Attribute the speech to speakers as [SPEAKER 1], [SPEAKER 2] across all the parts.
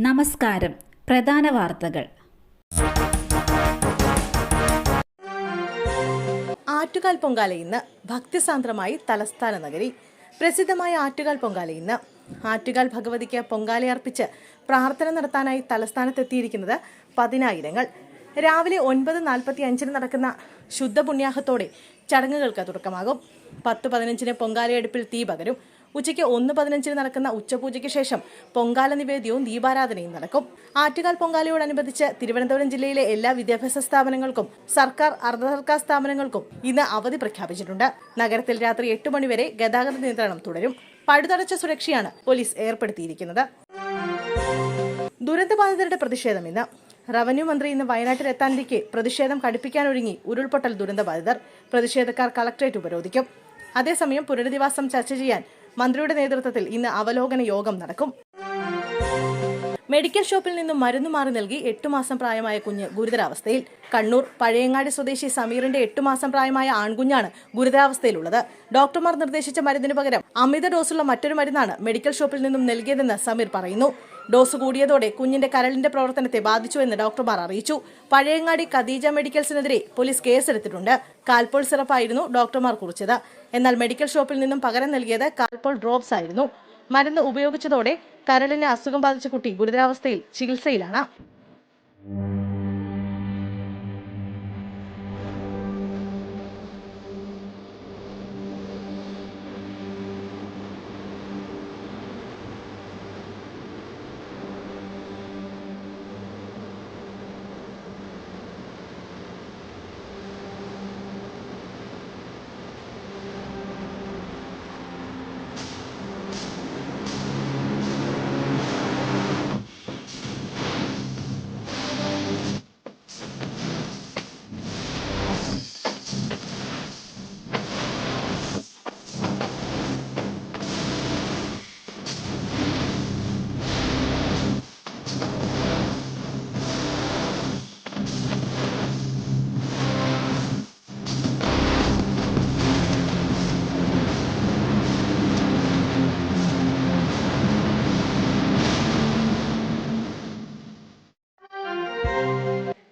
[SPEAKER 1] നമസ്കാരം. പ്രധാന വാർത്തകൾ.
[SPEAKER 2] ആറ്റുകാൽ പൊങ്കാല ഇന്ന് ഭക്തിസാന്ദ്രമായി തലസ്ഥാന നഗരി. പ്രസിദ്ധമായ ആറ്റുകാൽ പൊങ്കാല ഇന്ന്. ആറ്റുകാൽ ഭഗവതിക്ക് പൊങ്കാലയർപ്പിച്ച് പ്രാർത്ഥന നടത്താനായി തലസ്ഥാനത്തെത്തിയിരിക്കുന്നത് പതിനായിരങ്ങൾ. രാവിലെ 9:45 നടക്കുന്ന ശുദ്ധപുണ്യാഹത്തോടെ ചടങ്ങുകൾക്ക് തുടക്കമാകും. 10:15 പൊങ്കാലയെടുപ്പിൽ തീ പകരും. ഉച്ചയ്ക്ക് 1:15 നടക്കുന്ന ഉച്ചപൂജയ്ക്ക് ശേഷം പൊങ്കാല നിവേദ്യവും ദീപാരാധനയും നടക്കും. ആറ്റുകാൽ പൊങ്കാലയോടനുബന്ധിച്ച് തിരുവനന്തപുരം ജില്ലയിലെ എല്ലാ വിദ്യാഭ്യാസ സ്ഥാപനങ്ങൾക്കും സർക്കാർ അർദ്ധ സർക്കാർ സ്ഥാപനങ്ങൾക്കും ഇന്ന് അവധി പ്രഖ്യാപിച്ചിട്ടുണ്ട്. നഗരത്തിൽ രാത്രി 8 മണിവരെ ഗതാഗത നിയന്ത്രണം തുടരും. പഴുതടച്ച സുരക്ഷയാണ് പോലീസ് ഏർപ്പെടുത്തിയിരിക്കുന്നത്. ദുരന്തബാധിതരുടെ പ്രതിഷേധം ഇന്ന്. റവന്യൂ മന്ത്രി ഇന്ന് വയനാട്ടിലെത്താനിരിക്കെ പ്രതിഷേധം കടുപ്പിക്കാനൊരുങ്ങി ഉരുൾപൊട്ടൽ ദുരന്തബാധിതർ. പ്രതിഷേധക്കാർ കളക്ടറേറ്റ് ഉപരോധിക്കും. അതേസമയം പുനരധിവാസം ചർച്ച ചെയ്യാൻ മന്ത്രിയുടെ നേതൃത്വത്തിൽ ഇന്ന് അവലോകന യോഗം നടക്കും. മെഡിക്കൽ ഷോപ്പിൽ നിന്നും മരുന്ന് മാറി നൽകി 8 മാസം പ്രായമായ കുഞ്ഞ് ഗുരുതരാവസ്ഥയിൽ. കണ്ണൂർ പഴയങ്ങാടി സ്വദേശി സമീറിന്റെ 8 മാസം പ്രായമായ ആൺകുഞ്ഞാണ് ഗുരുതരാവസ്ഥയിലുള്ളത്. ഡോക്ടർമാർ നിർദ്ദേശിച്ച മരുന്നിന് പകരം അമിത ഡോസുള്ള മറ്റൊരു മരുന്നാണ് മെഡിക്കൽ ഷോപ്പിൽ നിന്നും നൽകിയതെന്ന് സമീർ പറയുന്നു. ഡോസ് കൂടിയതോടെ കുഞ്ഞിന്റെ കരളിന്റെ പ്രവർത്തനത്തെ ബാധിച്ചുവെന്ന് ഡോക്ടർമാർ അറിയിച്ചു. പഴയങ്ങാടി ഖദീജ മെഡിക്കൽസിനെതിരെ പോലീസ് കേസെടുത്തിട്ടുണ്ട്. കാൽപോൾ സിറപ്പായിരുന്നു ഡോക്ടർമാർ കുറിച്ചത്. എന്നാൽ മെഡിക്കൽ ഷോപ്പിൽ നിന്നും പകരം നൽകിയത് കാൽപോൾ ഡ്രോപ്സ് ആയിരുന്നു. മരുന്ന് ഉപയോഗിച്ചതോടെ കരളിന് അസുഖം ബാധിച്ച കുട്ടി ഗുരുതരാവസ്ഥയിൽ ചികിത്സയിലാണ്.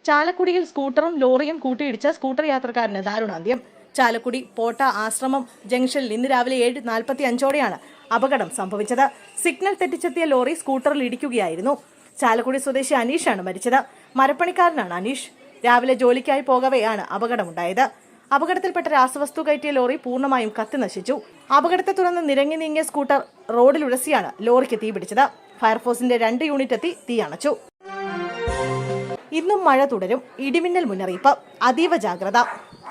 [SPEAKER 2] ചാലക്കുടിയിൽ സ്കൂട്ടറും ലോറിയും കൂട്ടിയിടിച്ച സ്കൂട്ടർ യാത്രക്കാരന് ദാരുണാന്ത്യം. ചാലക്കുടി പോട്ട ആശ്രമം ജംഗ്ഷനിൽ ഇന്ന് രാവിലെ 7:45 അപകടം സംഭവിച്ചത്. സിഗ്നൽ തെറ്റിച്ചെത്തിയ ലോറി സ്കൂട്ടറിൽ ഇടിക്കുകയായിരുന്നു. ചാലക്കുടി സ്വദേശി അനീഷാണ് മരിച്ചത്. മരപ്പണിക്കാരനാണ് അനീഷ്. രാവിലെ ജോലിക്കായി പോകവെയാണ് അപകടമുണ്ടായത്. അപകടത്തിൽപ്പെട്ട രാസവസ്തു കയറ്റിയ ലോറി പൂർണ്ണമായും കത്തി നശിച്ചു. അപകടത്തെ തുടർന്ന് നിരങ്ങി നീങ്ങിയ സ്കൂട്ടർ റോഡിലുരസിയാണ് ലോറിക്ക് തീപിടിച്ചത്. ഫയർഫോഴ്സിന്റെ 2 യൂണിറ്റ് എത്തി തീ അണച്ചു. ഇന്നും മഴ തുടരും. ഇടിമിന്നൽ മുന്നറിയിപ്പ്. അതീവ ജാഗ്രത.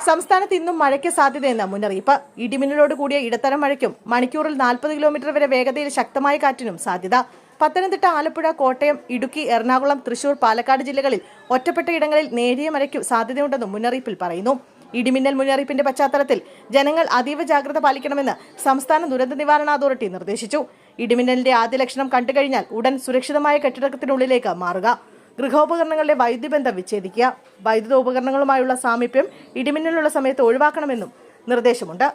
[SPEAKER 2] സംസ്ഥാനത്ത് ഇന്നും മഴയ്ക്ക് സാധ്യതയെന്ന മുന്നറിയിപ്പ്. ഇടിമിന്നലോട് കൂടിയ ഇടത്തരം മഴയ്ക്കും മണിക്കൂറിൽ 40 കിലോമീറ്റർ വരെ വേഗതയിൽ ശക്തമായ കാറ്റിനും സാധ്യത. പത്തനംതിട്ട, ആലപ്പുഴ, കോട്ടയം, ഇടുക്കി, എറണാകുളം, തൃശൂർ, പാലക്കാട് ജില്ലകളിൽ ഒറ്റപ്പെട്ട ഇടങ്ങളിൽ നേരിയ മഴയ്ക്കു സാധ്യതയുണ്ടെന്നും മുന്നറിയിപ്പിൽ പറയുന്നു. ഇടിമിന്നൽ മുന്നറിയിപ്പിന്റെ പശ്ചാത്തലത്തിൽ ജനങ്ങൾ അതീവ ജാഗ്രത പാലിക്കണമെന്ന് സംസ്ഥാന ദുരന്ത നിവാരണ അതോറിറ്റി നിർദ്ദേശിച്ചു. ഇടിമിന്നലിന്റെ ആദ്യ ലക്ഷണം കണ്ടുകഴിഞ്ഞാൽ ഉടൻ സുരക്ഷിതമായ കെട്ടിടത്തിനുള്ളിലേക്ക് മാറുക. ഗൃഹോപകരണങ്ങളുടെ വൈദ്യുതിബന്ധം വിച്ഛേദിക്കുക. വൈദ്യുത ഉപകരണങ്ങളുമായുള്ള സാമീപ്യം ഇടിമിന്നലുള്ള സമയത്ത് ഒഴിവാക്കണമെന്നും നിർദ്ദേശമുണ്ട്.